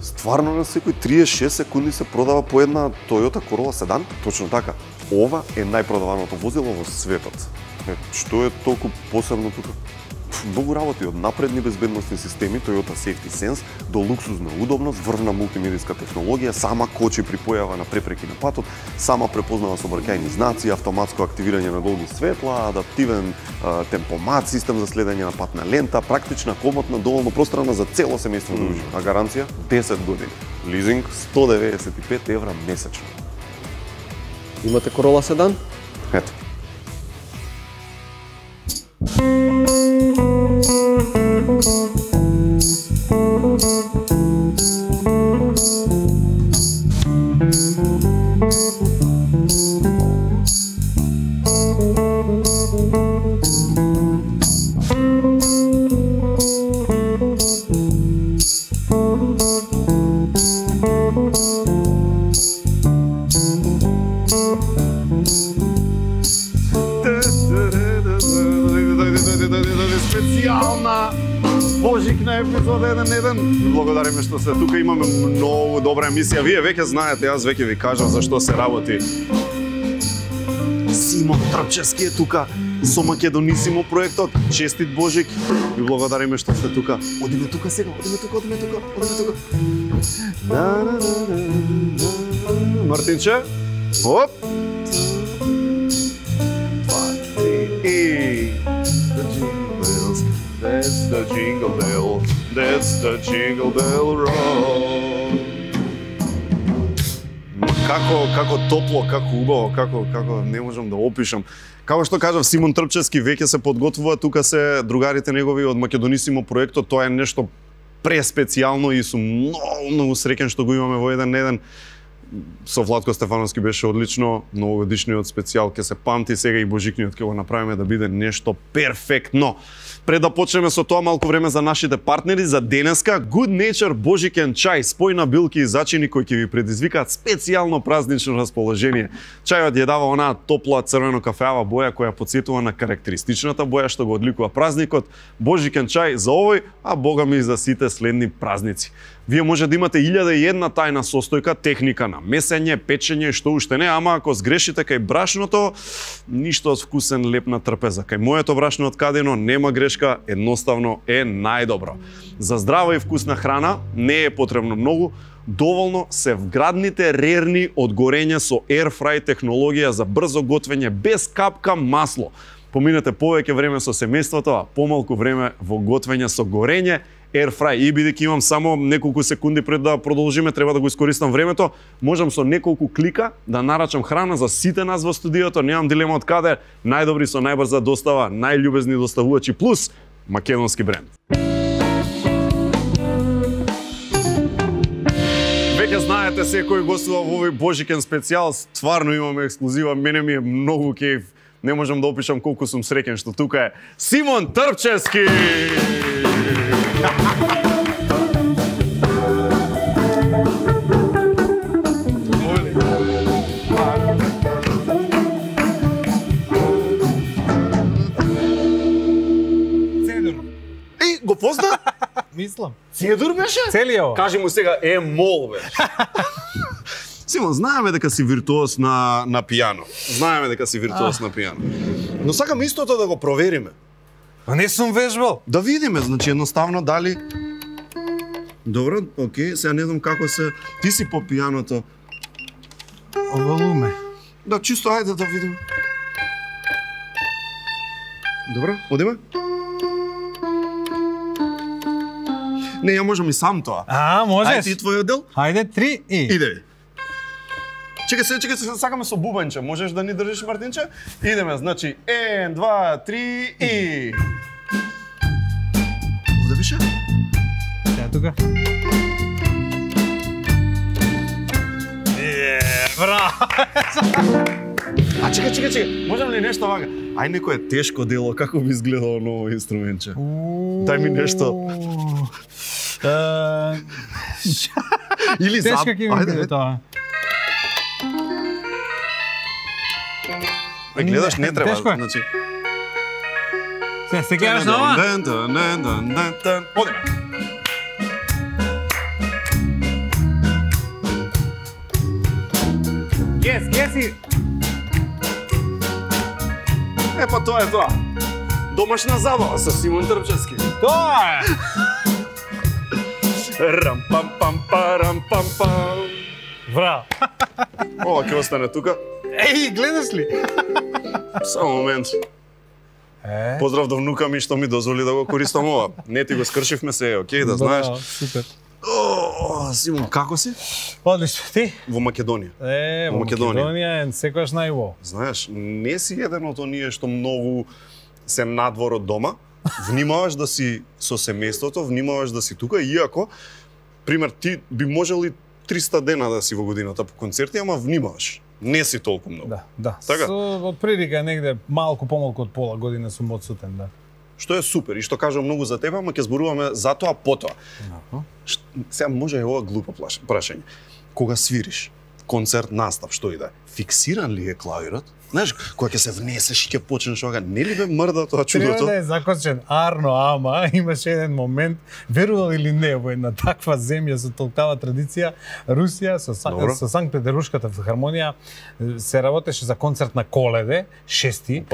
стварно на секој 36 секунди се продава по една Toyota Corolla седан, точно така. Ова е најпродаваното возило во светот. Што е толку посебно тука? Многу работи, од напредни безбедносни системи, Toyota Safety Sense, до луксузна удобност, врвна мултимедијска технологија, сама кочи при појава на препреки на патот, сама препознава сообраќајни знаци, автоматско активирање на долги светла, адаптивен темпомат, систем за следење на патна лента, практична, комотна, доволно пространна за цело семејство да ужива. А гаранција 10 години. Лизинг 195 евра месечно. Имате Corolla седан? Ето. Специјална Божикна епизода 1.1. Благодариме што сте тука, имаме многу добра емисија. Вие веќе знаете, јас веќе ви кажав за што се работи. Симон Трпчевски е тука со Македонисимо проектот. Честит Божик. Ви благодариме што сте тука. Одиме тука сега, одиме тука. Мартинче? Оп! 2, 3 и... That's the jingle bell, that's the jingle bell roll. Како топло, како убаво, како не можам да опишам. Како што кажав, Симон Трпчевски веќе се подготвува, тука се другарите негови од Македонисимо проектот, тоа е нешто преспецијално и сум многу среќен што го имаме во 1.1. Со Владко Стефановски беше одлично, новогодишниот специјал ќе се памти, сега и Божикниот ќе го направиме да биде нешто перфектно. Пред да почнеме со тоа, малку време за нашите партнери за денеска. Good Nature Божикен чај, спојна билки и зачини кои ќе ви предизвикаат специјално празнично расположение. Чајот ја дава онаа топла црвено-кафеава боја која потсетува на карактеристичната боја што го одликува празникот. Божикен чај за овој, а бога ми и за сите следни празници. Вие може да имате 1001 тајна состојка, техника на месење, печење и што уште не, ама ако сгрешите кај брашното, ништо од вкусен леп на трпеза. Кај моето брашно од Кадино нема грешка, едноставно е најдобро. За здрава и вкусна храна не е потребно многу, доволно се вградните рерни од горење со Airfry технологија за брзо готвење без капка масло. Поминете повеќе време со семејството, а помалку време во готвење со горење. Airfry, и бидејќи имам само неколку секунди пред да продолжиме, треба да го искористам времето, можам со неколку клика да нарачам храна за сите нас во студиото, немам дилема од каде, најдобри со најбрза достава, најљубезни доставувачи плюс македонски бренд. Веќе знаете, секој гостува во овој Божикен специјал, стварно имаме ексклузива, мене ми е многу кејф, не можам да опишам колку сум среќен што тука е Симон Трпчевски! Цедур. Го позна? Мислам. Цедур беше? Целиот. Кажи му сега, мол беше. Симон, знаеме дека си виртуоз на пијано. Знаеме дека си виртуоз на пијано. Но сакам истото да го провериме. А не сум вежбал. Да видиме, значи едноставно дали... Добро, окей, сега не знам како се... Ти си по пијаното. Овалуме. Да, чисто, ајде да видиме. Добро, одиме? Не, ја можам и сам тоа. А, можеш? Ајде ти твојот дел? Хајде, 3 и... Иде. Чекај се, сакаме со бубанче. Можеш да ни држиш, Мартинче? Идеме, значи, 1, 2, 3 и... Овде беше? Сега тука. Браво! А чекај, можам ли нешто вака? Ај некое тешко дело, како би изгледало ново инструментче? Дај ми нешто. Или тешка ќе ми биде тоа. Гледаш, не треба, тешко е. значи. Се гледаш на ова? Одиме. си. Па тоа е тоа. Домашна забава со Симон Трпчевски. Тоа е. Рам пам пам парам пам пам. Браво. Ова ќе остане тука. Еј, гледаш ли? Само момент. Поздрав до внука ми што ми дозволи да го користам ова. Не ти го скршивме се, окей, да знаеш. Браво, супер. Симон, како си? Одлично, ти? Во Македонија. Во Македонија е секогаш најво. Знаеш, не си еден од оние што многу се надвор од дома. Внимаваш да си со семејството, внимаваш да си тука, иако, пример, ти би можел и 300 дена да си во годината по концерти, ама внимаваш. Не си толку многу. Да. Така? Од прилика негде малку помалку од пола година сум одсутен, да. Што е супер и што кажам многу за тебе, ама ќе зборуваме за тоа потоа. Сега може е ова глупо прашање. Кога свириш, концерт, настап, што и да е, фиксиран ли е клавирот? Знаеш, кога ќе се внесеш и ќе почнеш ога, не ли бе мрда тоа чудото? Треба да е закочен. Арно, ама имаше еден момент, верувал или не, во една таква земја со толкава традиција, Русија со Санкт Петербуршката филхармонија се работеше за концерт на Коледе, 6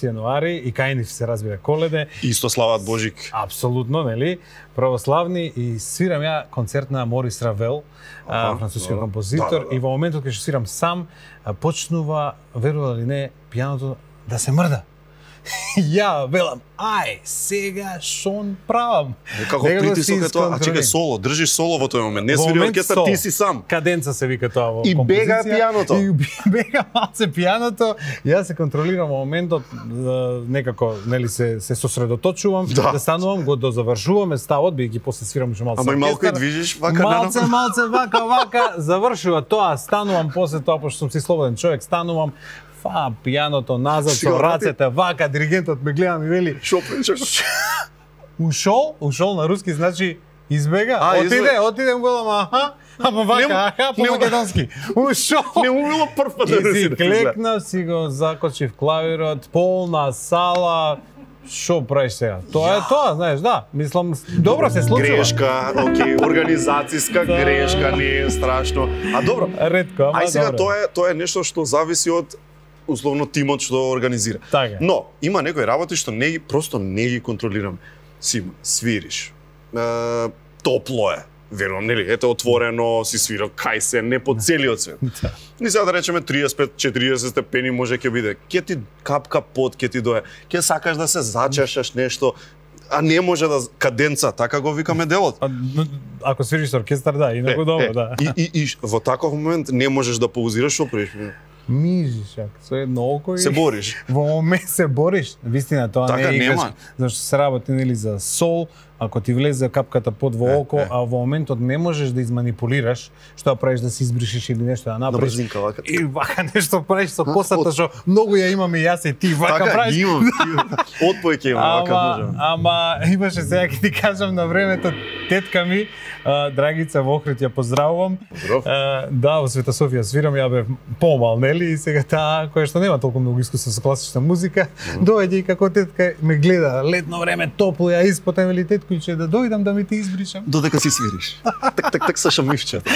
јануари и кај нив се разбира Коледе. Исто слават Божик. Апсолутно, нели? Православни и свирам ја концерт на Морис Равел, француски композитор, и во моментот кога што свирам сам, почнува, верува ли не, пијаното да се мрда. Ја велам, ај, сега шон правам. Како притисок е тоа, а чекај соло, држиш соло во тој момент, не свири оркестар, ти си сам. Каденца се вика тоа во композиција. И бега пијаното. И бега малце пијаното, јас се контролирам во моментот, некако, нели, се сосредоточувам, да станувам, го дозавршуваме ставот, бидејќи после свирам уште малце. Ама и малку и движиш вака малце вака, завршува тоа, станувам после тоа, пошто сум си слободен човек, станувам, пијаното назад со рацете, вака, диригентот ме гледа ми вели. Шо причаш? Ушол на руски значи избега. Отиде му ама вака, по македонски. Ушол. Не му било прв пат да си клекнав, си го закочив клавирот, полна сала. Шо правиш сега? Тоа е тоа, знаеш, да. Мислам, добро се случува. Грешка, окей, организацијска грешка, не е страшно. А добро. Ретко, ама добро. Ај сега добро. тоа е нешто што зависи од условно тимот што организира. Така. Но има некои работи што просто не ги контролираме. Симон, свириш. Топло е. Верувам, нели? Ете отворено, си свирал кај се, не по целиот свет. И сега да речеме 35-40 степени може ќе биде. Ќе ти капка пот, ќе ти дое. Ќе сакаш да се зачешаш нешто, а не може да каденца, така го викаме делот. Ако свириш со оркестар, да, инаку добро, да. И во таков момент не можеш да паузираш, што правиш? Мижиш, со едно око и... Се бориш. Во момент се бориш. Вистина, тоа така, не е играчка. Зашто се работи, нели, за сол, ако ти влезе капката под во око, а во моментот не можеш да изманипулираш, што правиш да се избришиш или нешто да направиш. На брзинка, вака. И вака нешто правиш со косата, што многу ја имаме и јас и ти, вака правиш. Така, имам. Отпој ќе имам, вака можам. Ама имаше сега ќе ти кажам на времето, тетка ми, Драгица во Охрид, ја поздравувам. Да, во Света Софија свирам, ја бев помал, нели, и сега таа, која што нема толку многу искуство со класична музика, доаѓа и како тетка ме гледа, летно време, топло, ја испотен, вели теткујче, да дојдам да ми те избришам. Додека си свириш. Так са шамивчета.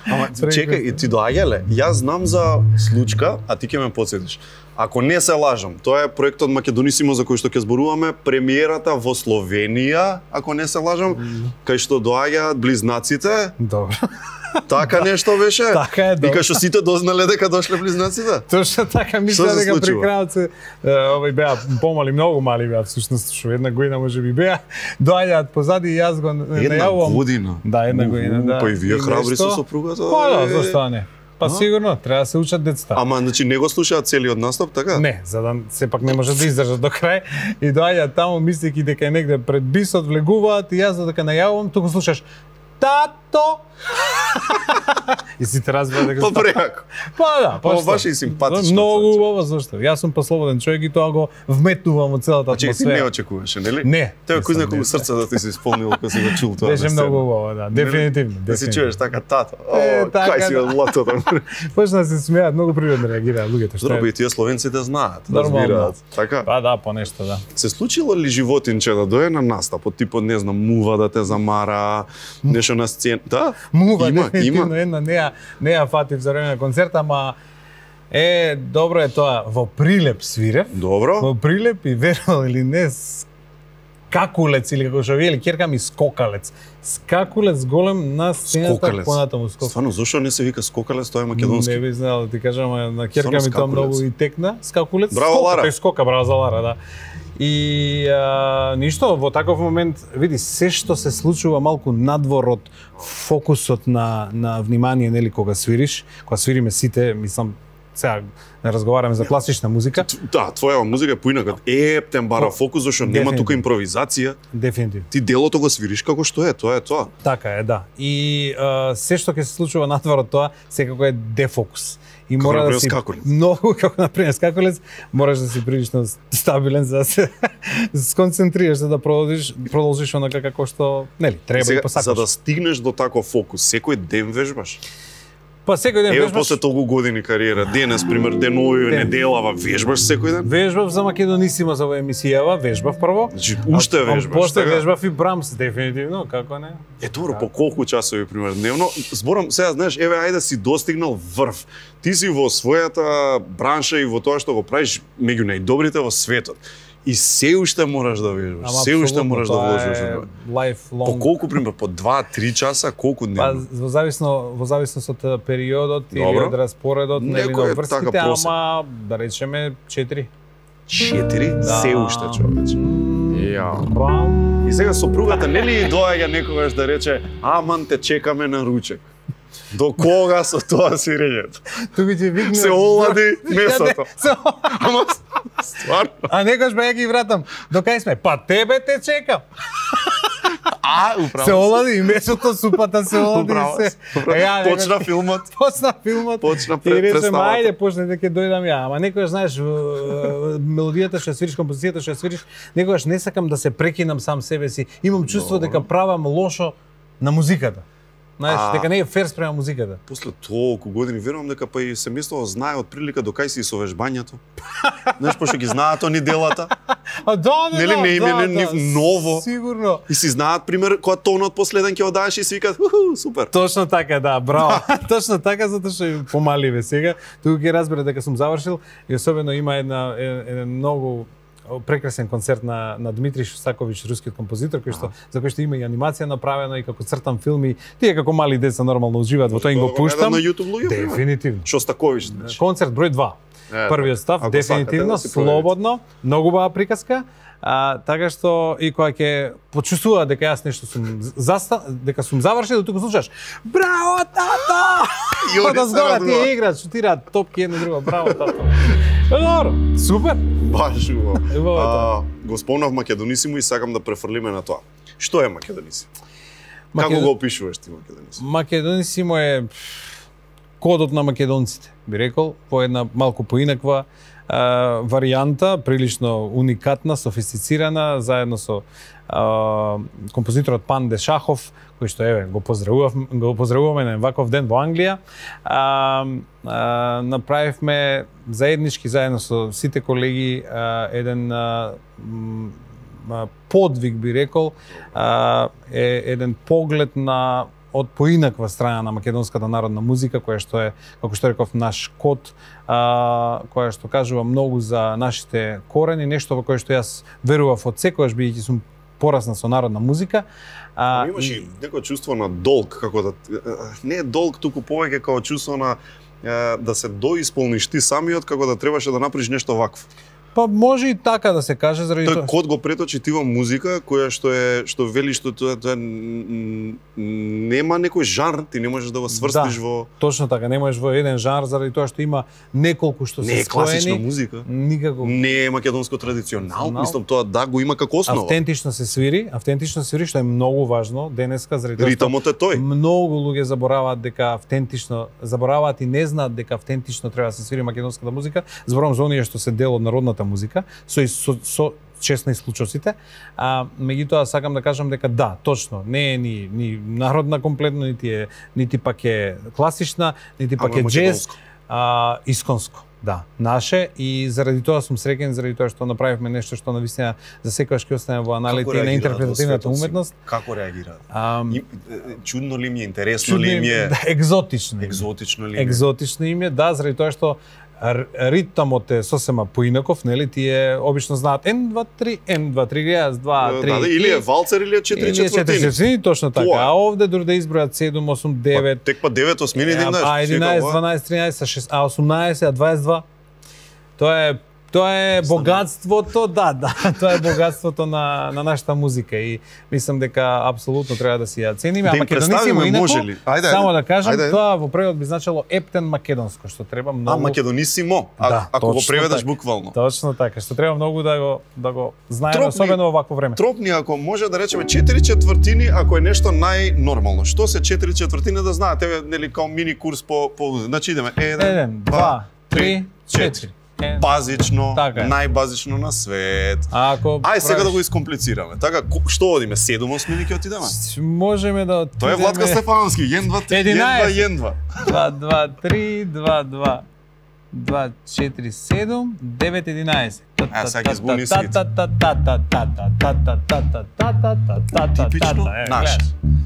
Ама чекај, и ти доаѓале, јас знам за случка, а ти ќе ме потсетиш. Ако не се лажам, тоа е проектот Македонисимо за кој што ќе зборуваме, премиерата во Словенија, ако не се лажам, кај што доаѓаат близнаците. Добро. Така нешто беше? Така е, добро. И кај што сите дознале дека дошле близнаците? Точно така, мисля дека при крајот се беа помали, многу мали беа, всушност, што една година може би беа, доаѓаат позади и јас го најавувам. Една година? Да, една година, да. Па и вие храбри со сопругата? Па да, зашто не? Па сигурно, треба да се учат децата. Ама, значи, не го слушаат целиот настап, така? Не, за да сепак не може да издржат до крај. И доаѓаат таму, мислејќи дека негде пред бисот влегуваат и јас додека најавувам, туку слушаш тато. И си те разбира дека... Па преако. Па да, па што? Баш и симпатично. Многу убаво, зашто? Јас сум послободен човек и тоа го вметнувам во целата атмосфера. Чекај, ти не очекуваше, нели? Не. Тоа кој знае колку срце да ти се исполнило кога си го чул тоа. Беше многу убаво, да, дефинитивно. Да си чуеш така тато. така, Кај си од латото. Почна да се смеат, многу природно реагираат луѓето, што Добро, и тие словенците знаат, Нормално. разбираат. Така? Па да, по нешто, да. Се случило ли животинче да дое на настап, од типот, не знам, мува да те замара, нешто беше на сцена. Да, Мува, има, дефинитивно една не ја фатив за време на концерта, ама добро е тоа, во Прилеп свирев. Добро. Во Прилеп и верувал или не, скакулец или како што вели ќерка ми скокалец. Скакулец голем на сцената понатаму скокалец. Стварно, зошто не се вика скокалец, тоа е македонски? Не би знал, ти кажам, на ќерка ми тоа многу и текна. Скакулец. Браво, Лара. Тој скока, браво за Лара, да. И ништо, во таков момент, види, се што се случува малку надвор од фокусот на внимание, нели, кога свириш, кога свириме сите, мислам, сега не разговараме за класична музика. Да, твоја музика е поинака. Ептен бара фокус, зашто нема тука импровизација. Дефинитивно. Ти делото го свириш како што е, тоа е тоа. Така е, да. И се што ќе се случува надвор од тоа, секако е дефокус. И мора да си многу, како например скакулец, мораш да си прилично стабилен за да се сконцентрираш, за да продолжиш онака како што, нели, треба сега, и посакаш. За да стигнеш до таков фокус, секој ден вежбаш? Па секој ден вежбаш. Еве после толку години кариера, денес пример, денови, неделава, вежбаш секој ден? Вежбав за Македонисима за емисијава, вежбав прво. Значи уште вежбаш. После вежбав и Брамс, дефинитивно, како не? Добро, по колку часови пример дневно? Зборам сега, знаеш, еве ајде си достигнал врв. Ти си во својата бранша и во тоа што го правиш меѓу најдобрите во светот. И се уште мораш да вежбаш, се уште мораш да вложиш. Lifelong. По колку пример, по 2-3 часа, колку дневно? Па во зависност од периодот или од распоредот, нели на врските, ама да речеме 4. 4? Да. Се уште, човече. И сега сопругата нели доаѓа некогаш да рече: "Аман, те чекаме на ручек." До кога со тоа свирењето? Тука ќе викне. Се олади месото. Ама стварно. А некош бе ја ги вратам. До кај сме? Па тебе те чекам. Управо. Се олади и месото, супата се олади. Почна филмот. Почна представата. И речем, представата. ајде, почне дека дојдам ја. Ама некогаш, знаеш, мелодијата што свириш, композицијата што свириш, некогаш не сакам да се прекинам сам себе си. Имам чувство дека правам лошо на музиката. Знаеш, дека не е фер спрема музиката. После толку години верувам дека па и семејството знае од прилика до кај си со вежбањето. Знаеш, пошто ги знаат они делата. Нели не им е ново. Сигурно. И си знаат пример кога тонот последен ќе одаш и си викаат супер. Точно така, да, браво. Точно така, затоа што е помаливе сега. Тука ќе разбере дека сум завршил и особено има еден многу прекрасен концерт на Дмитрий Шостаковиќ, рускиот композитор, за кој што има и анимација направена и како цртан филм и тие како мали деца нормално уживаат во тоа и го пуштам. На YouTube луѓе. Дефинитивно. Шостаковиќ, значи. Концерт број 2. Првиот став, дефинитивно, слободно, многу убава приказка. Така што и кога ќе почувствува дека јас нешто сум дека сум завршил, тука слушаш: "Браво, тато!" И од згора тие играат, шутираат топки едно друго. Браво, тато. Добро, супер. Баш убаво. Го спомнав Македонисимо и сакам да префрлиме на тоа. Што е Македонисимо? Како го опишуваш ти Македонисимо? Македонисимо е кодот на македонците, би рекол, по една малку поинаква варијанта, прилично уникатна, софистицирана, заедно со композиторот Панде Шахов, кој што еве го поздравуваме на ваков ден во Англија. Направивме заеднички заедно со сите колеги еден подвиг, би рекол, еден поглед на од поинаква страна на македонската народна музика, која што е, како што реков, наш код, која што кажува многу за нашите корени, нешто во кое што јас верував од секогаш, бидејќи сум порасна со народна музика. Имаш и некој чувство на долг, како да не е долг, туку повеќе како чувство на да се доисполниш ти самиот, како да требаше да направиш нешто вакво. Па може и така да се каже, заради тоа. Тој код го преточи ти во музика која што вели што тоа нема некој жанр, ти не можеш да го сврстиш во. Точно така, не можеш во еден жанр заради тоа што има неколку што се споени. Не е класична музика. Никако. Не е македонско традиционално, мислам тоа да го има како основа. Автентично се свири, што е многу важно денеска заради тоа. Ритмот е тој. Многу луѓе забораваат дека и не знаат дека автентично треба да се свири македонската музика. Зборувам за оние што се дел од народната музика, со честни случаите. Меѓутоа сакам да кажам дека да, точно, не е ни народна комплетно, нити пак е класична, нити пак е џез, исконско. Да, наше, и заради тоа сум среќен, заради тоа што направивме нешто што навистина за секогаш ќе остане во аналите на интерпретативната уметност. Како реагираат? Чудно ли им е, интересно ли им е? Да, екзотично. Екзотично ли им е? Екзотично им е, да, заради тоа што ритмот е сосема поинаков, нели? Тие обично знаат N2 3, N2 3, раз 2 3. Да, или е валцер или е 4/4. Точно така. А овде дури да избројат 7, 8, 9. Тек па 9 осмини ден даш. А 11, 12, 13, 6, 18, 22. Тоа е богатството, да, тоа е богатството на нашата музика и мислам дека апсолутно треба да си ја цениме. Да им представиме, може ли? Само да кажам, тоа во превод би значило ептен македонско, што треба многу. Македонисимо, ако го преведеш буквално. Точно така, што треба многу да го знаеме, особено во вакво време. Тропни, ако може да речеме 4/4, ако е нешто најнормално. Што се 4/4 да знаат, еве нели као мини курс по значи идеме 1 2 3 4. Базично, најбазично на свет. Ај сега да го искомплицираме. Така, што одиме? 7 осмини ќе отидеме? Можеме да отидеме. Тоа е Владка Стефановски, 1 2 3 1 2 2 2 3 2 2 2 4 7 9 11. А сега ги збуни си. Типично наш.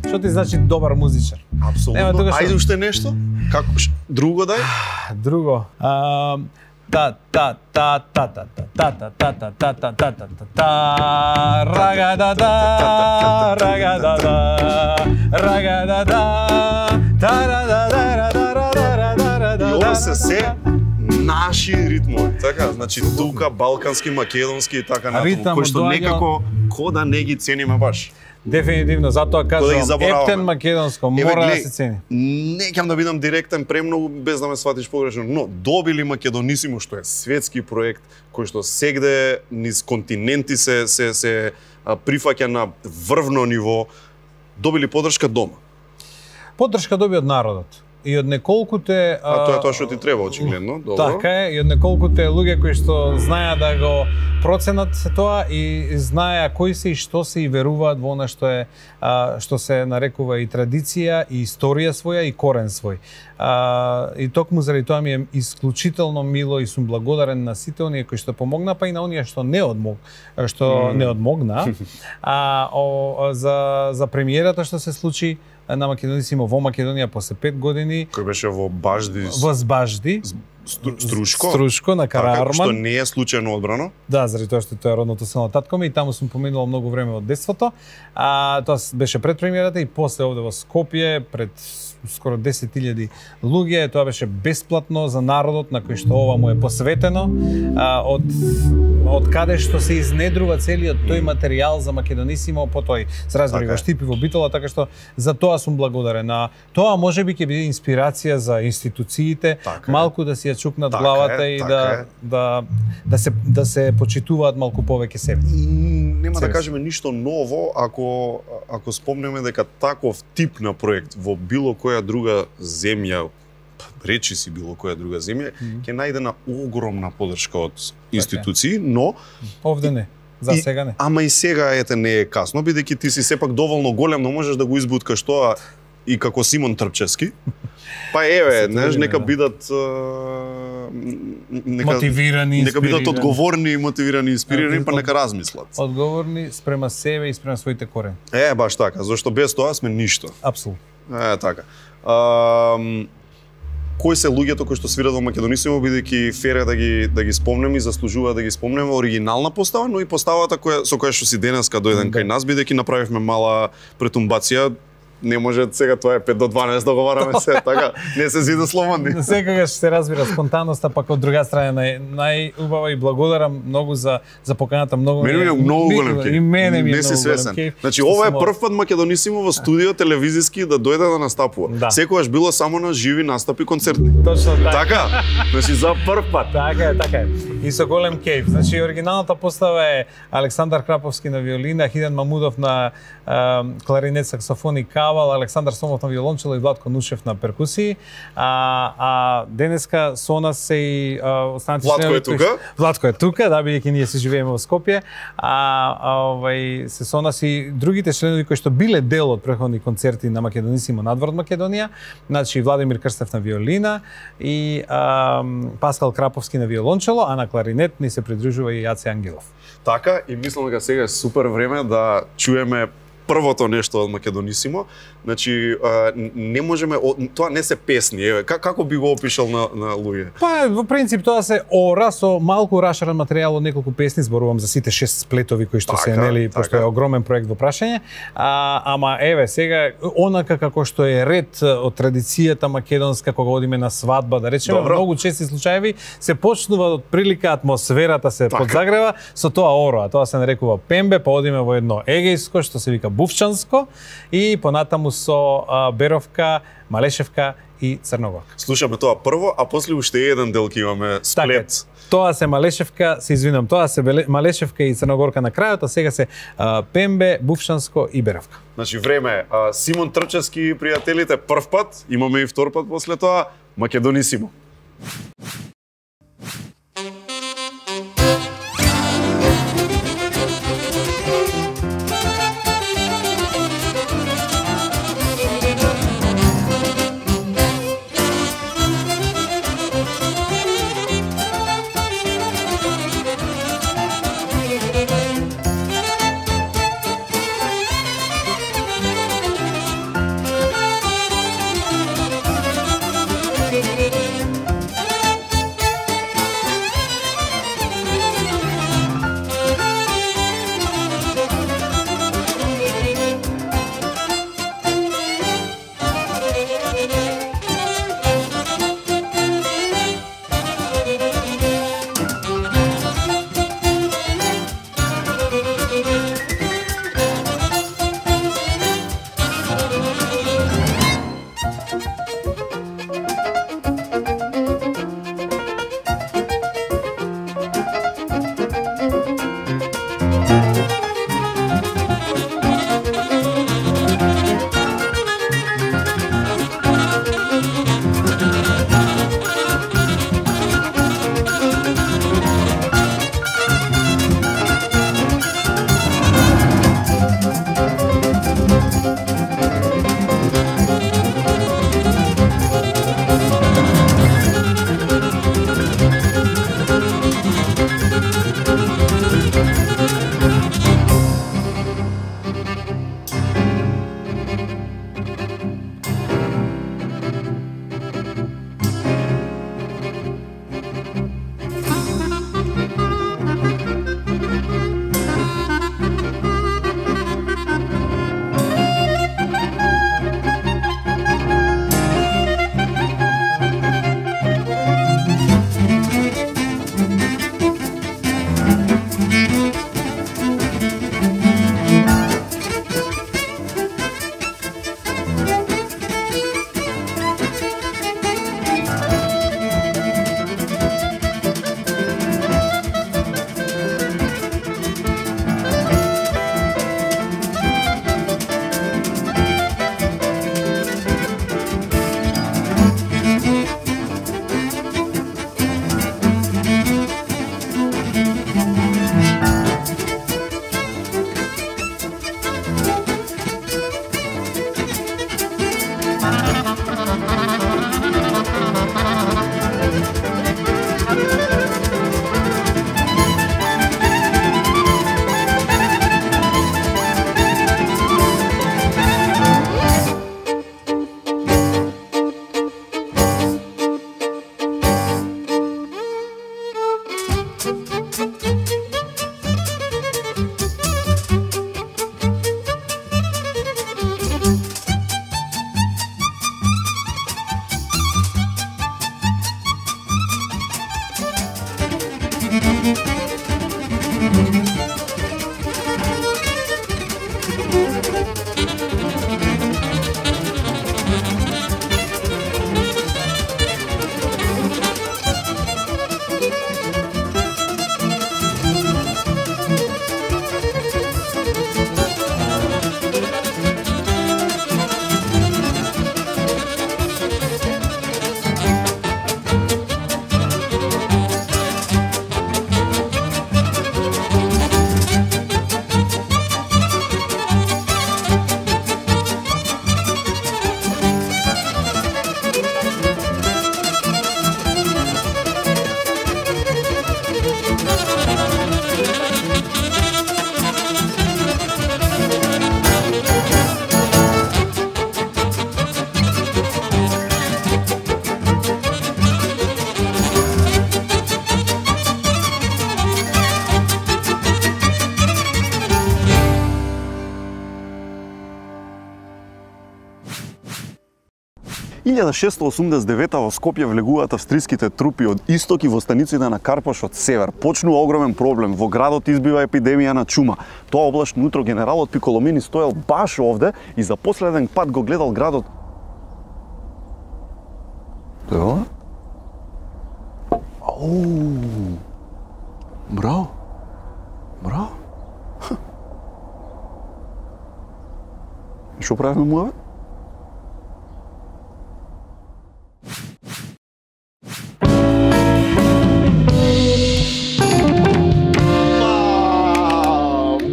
Што ти значи добар музичар? Апсолутно. Ајде уште нешто? Како друго дај? Друго. И ова се наши ритмови, така, значи тука балкански, македонски и така натаму, кои што некако да не ги цениме баш. Дефинитивно, затоа кажувам, ептен македонско мора да се цени. Не ќе да бидам директен премногу без да ме сватиш погрешно, но добили Македонисимо, што е светски проект кој што сегде низ континенти се прифаќа на врвно ниво, добили поддршка дома. Поддршка доби од народот. И од неколкуте... тоа е тоа што ти треба, очигледно. Добро. Така е, и од неколкуте луѓе кои што знаеа да го проценат тоа и знаеа кои се и што се и веруваат во она што се нарекува и традиција, и историја своја, и корен свој. И токму заради тоа ми е исклучително мило и сум благодарен на сите оние кои што помогна, па и на оние што не одмогна. За премиерата што се случи на Македонисимо во Македонија после 5 години. Кој беше во Бажди? Во Бажди. Струшко на Кара Арман. Што не е случајно одбрано? Да, заради тоа што тоа е родното село на татко ми и таму сум поминувал многу време од детството. Тоа беше пред премиерата и после овде во Скопје пред скоро 10.000 луѓе. Тоа беше бесплатно за народот на кој што ова му е посветено. Од каде што се изнедрува целиот тој материјал за Македонисимо, по тој се разбери во Штип и во Битола, така што за тоа сум благодарен. Тоа можеби ќе биде инспирација за институциите, малку да си ја чукнат главата и да се почитуваат малку повеќе себе. Нема да кажеме ништо ново ако спомнеме дека таков тип на проект во било која друга земја, речи си било која друга земја, ќе најде на огромна поддршка од институции, но овде не. За сега не. Ама и сега не е касно, бидејќи ти си сепак доволно голем, но можеш да го избуткаш тоа и како Симон Трпчевски. Па еве, нека бидат мотивирани, нека бидат одговорни, мотивирани, инспирирани, па нека размислат. Одговорни спрема себе и спрема своите корени. Баш така, зашто без тоа сме ништо. Апсолутно. Така. Кои се луѓето кои што свират во Македонисимо, бидејќи фер е да ги спомнеме и заслужува да ги спомнеме, оригинална постава, но и поставата со која што си денеска дојден кај нас, бидејќи направивме мала претумбација. Не може сега тоа е 5 до 12 договараме се, така, не се зида слободни. Секогаш се разбира спонтанноста, пак од друга страна најубава и благодарам многу за поканата, многу. Мене ми е многу голем кеј. И мене ми е не си многу свесен. голем кеј. Значи ова е прв пат Македонисимо во студио телевизиски да дојде да настапува. Да. Секогаш било само на живи настапи концертни. Точно така. Така? Значи за прв пат. Така е. И со голем кејф. Значи оригиналната постава е Александар Краповски на виолина, Хиден Мамудов на кларинет, саксофон и свирувал Александар Сомов на виолончело и Владко Нушев на перкусии. А денеска со нас се и останати Владко е тука? Владко е тука, да, бидејќи ние се живееме во Скопје. Се со нас и другите членови кои што биле дел од претходни концерти на Македонисимо надвор од Македонија. Значи Владимир Крстев на виолина и Паскал Краповски на виолончело, а на кларинет ни се придружува и Јаце Ангелов. Така, и мислам дека сега е супер време да чуеме првото нешто од Македонисимо. Значи, не можеме, тоа не се песни, како би го опишал на луѓе? Па, во принцип, тоа се ора со малку рашарен материјал од неколку песни, зборувам за сите 6 сплетови кои што се, нели, пошто е огромен проект во прашање. Ама, еве, сега, онака како што е ред од традицијата македонска, кога одиме на свадба, да речеме, многу чести случаеви, се почнува од прилика атмосферата се подзагрева со тоа оро, а тоа се нарекува пембе, па одиме во едно егејско, што се вика бувчанско, и понатаму со Беровка, Малешевка и Црногорка. Слушаме тоа прво, а после уште еден дел ќе имаме сплет. Така, тоа се Малешевка, се извинам, тоа се Малешевка и Црногорка на крајот, а сега се Пембе, Бувшанско и Беровка. Значи време е. Симон Трпчевски и пријателите прв пат, имаме и втор пат после тоа, Македонисимо. 1689 во Скопје влегуваат австриските трупи од исток и во станиците на Карпош од север. Почнува огромен проблем. Во градот избива епидемија на чума. Тоа облашно утро генералот Пиколомини стоел баш овде и за последен пат го гледал градот. Тоа? Браво. Браво. Што правиме муаве?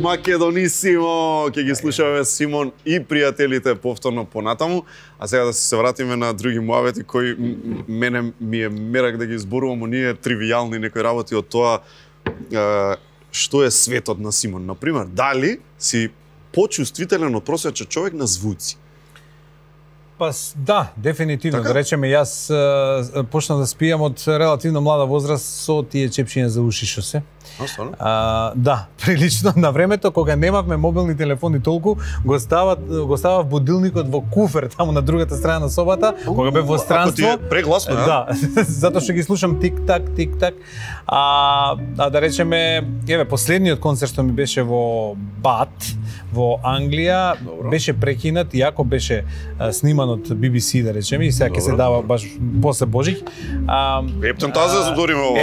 Македонисимо, ќе ги слушаме Симон и пријателите повторно понатаму, а сега да се вратиме на други муавети кои мене ми е мерак да ги зборувам, оние тривијални некои работи од тоа што е светот на Симон. Например, дали си почувствителен од просечен човек на звуци? Па да, дефинитивно. Така? Да речеме, јас почнав да спијам од релативно млада возраст со тие чепчиња за уши што се. Да, прилично на времето кога немавме мобилни телефони толку, го ставав будилникот во куфер таму на другата страна на собата, кога бев во странство. Ако ти е прегласно, да, затоа што ги слушам тик-так. А да речеме, еве последниот концерт што ми беше во Бат, во Англија, беше прекинат, иако беше сниман од BBC, да речеме, и сега ќе се дава баш после Божик. Ептен тазе задориме ово.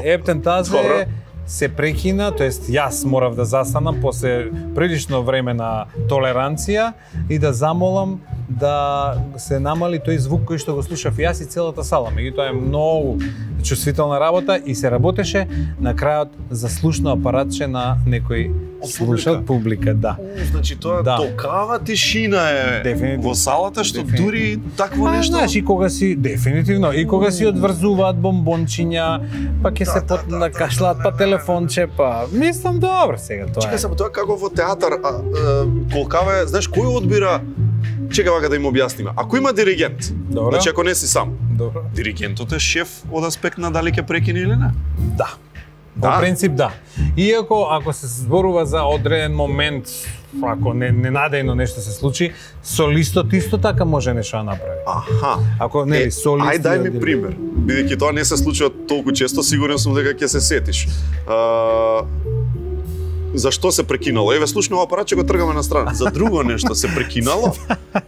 Ептен тазе се прекина, тоест јас морав да застанам после прилично време на толеранција и да замолам да се намали тој звук кој што го слушав јас и целата сала. Меѓутоа е многу чувствителна работа и се работеше на крајот за слушно апаратче на некој слушал публика, да. Значи тоа токава тишина е во салата што дури такво нешто. Знаеш, и кога си дефинитивно и кога си одврзуваат бомбончиња, па ќе се накашлаат па телефонче, па мислам добро сега тоа. Чекај се, тоа како во театар, колкава е, знаеш кој одбира? Чекај вака да им објасниме. Ако има диригент, значи ако не си сам, диригентот е шеф од аспект на дали ќе прекине или не? Да. Во принцип да. Иако ако се зборува за одреден момент, ако ненадејно нешто се случи, солистот исто така може нешто да направи. Аха. Ако нели солист. Ај дај ми пример. Бидејќи тоа не се случува толку често, сигурен сум дека ќе се сетиш. Зашто се прекинало? Еве слушно апаратче го тргаме на страна. За друго нешто се прекинало?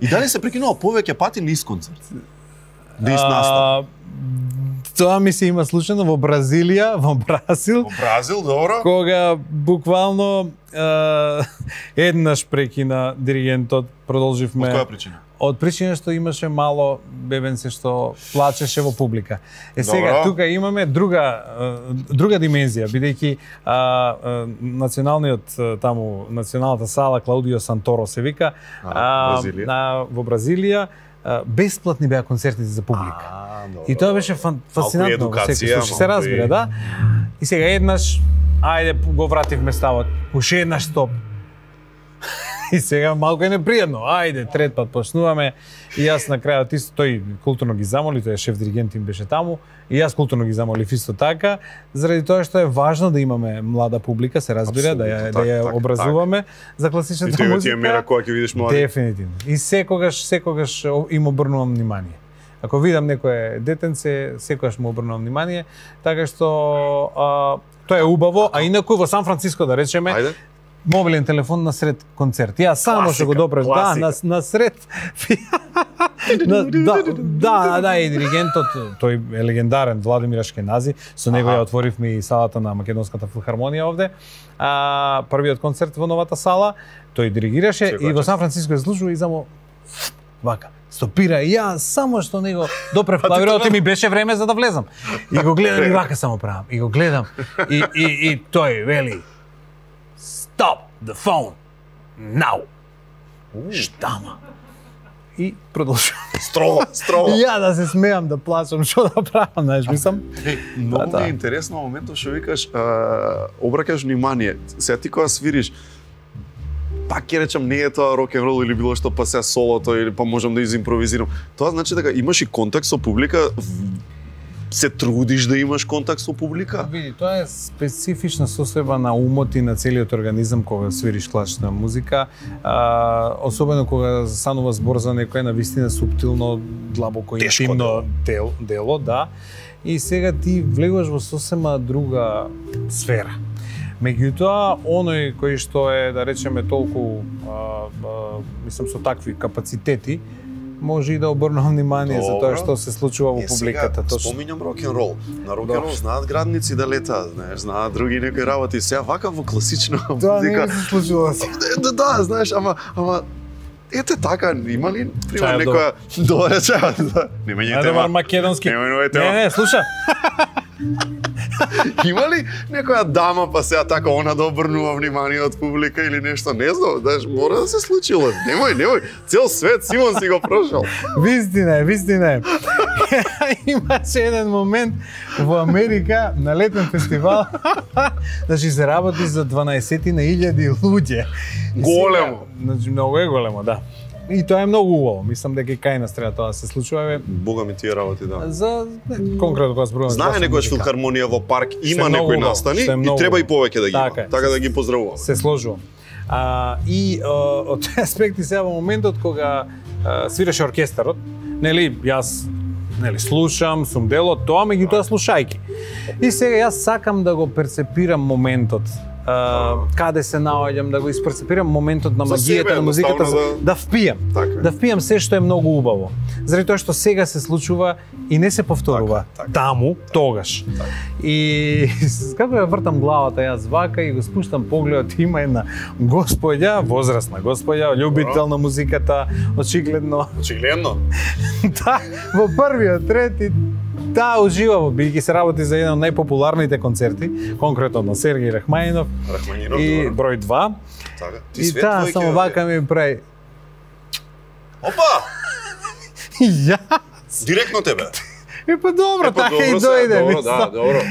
И дали се прекинало повеќе пати низ концерт? Низ настап? Тоа ми се има случено во Бразилија, во Бразил. Во Бразил, добро. Кога буквално еднаш прекина диригентот, продолживме. Од која причина? Од причина што имаше мало бебенце што плачеше во публика. Сега тука имаме друга димензија, бидејќи националната сала Клаудио Санторо се вика во Бразилија бесплатни беа концертите за публика. И тоа беше фасцинантно во секој случај, се разбира, да? И сега еднаш, ајде го вративме ставот, уште еднаш стоп. И сега малку е непријатно. Ајде, трет пат почнуваме. И јас на крајот исто тој културно ги замоли, тој шеф диригент им беше таму, и јас културно ги замолив исто така, заради тоа што е важно да имаме млада публика, се разбира, да ја образуваме за класичната музика. И ти е мера која ќе видиш млади. Дефинитивно. И секогаш им обрнувам внимание. Ако видам некое детенце, секогаш му обрнувам внимание, така што тоа е убаво, а инаку во Сан Франциско да речеме, мобилен телефон на сред концерт. Ја само што го допрев, на сред. И диригентот, тој е легендарен Владимир Ашкенази, со него ја отворивме и салата на Македонската филхармонија овде. Првиот концерт во новата сала, тој диригираше и во Сан Франциско ја слушува и само вака. Стопира и ја само што него допрев клавирот и ми беше време за да влезам. И го гледам и вака само правам. И го гледам и тој вели Stop the phone now. Штама. И продолжувам. Строго. И ја да се смеам, да плачам, што да правам, знаеш, мислам. Многу ми е интересно моментот што викаш, обраќаш внимание. Сега ти кога свириш, пак ќе речам не е тоа рок н рол или било што, па сега солото или па можам да изимпровизирам. Тоа значи дека имаш и контакт со публика се трудиш да имаш контакт со публика? Види, тоа е специфична состојба на умот и на целиот организам кога свириш класична музика, особено кога станува збор за некое навистина суптилно, длабоко интимно дело, да. И сега ти влегуваш во сосема друга сфера. Меѓутоа, оној кој што е, да речеме, толку, мислам, со такви капацитети, може и да обрнам внимание за тоа што се случува во публиката. Сега, споминјам рок-н-рол. На рок-н-рол знаат градници да летаат, знаеш, знаат други некои работи. Сега вака во класична музика. Тоа не се случило. Да, знаеш, ама ете така, има ли пример некоја добра чаја? Нема ни тема. Македонски. Нема тема. Не, слуша. Има ли некоја дама па сега така она да обрнува внимание од публика или нешто? Не знам, знаеш, мора да се случило. Немој. Цел свет Симон си го прошал. Вистина е. Имаше еден момент во Америка на летен фестивал, значи се работи за 12.000 луѓе. Големо. Значи многу е големо, да. И тоа е многу убаво. Мислам дека и кај нас треба тоа да се случува. Бога ми тие работи, да. За конкретно кога зборуваме. Знае некојаш филхармонија во парк има некои настани и треба и повеќе да ги има. Така да ги поздравуваме. Се сложувам. И од тој аспект и сега во моментот кога свираше оркестарот, јас слушам, сум дел од тоа, меѓутоа слушајки. И сега јас сакам да го перцепирам моментот. Каде се наоѓам, да го исперцепирам моментот на магијата на музиката, да впијам. Да впијам се што е многу убаво. Заради тоа што сега се случува и не се повторува таму, тогаш. И како ја вртам главата јас вака и го спуштам погледот, има една господја, возрастна господја, љубител на музиката, очигледно. Да, во првиот ред и таа ужива, бидејќи се работи за еден од најпопуларните концерти, конкретно на Сергеј Рахманинов и број 2. И таа само вака ми прави. Опа! Јас? Директно тебе. Па добро, така и дојде. Добро.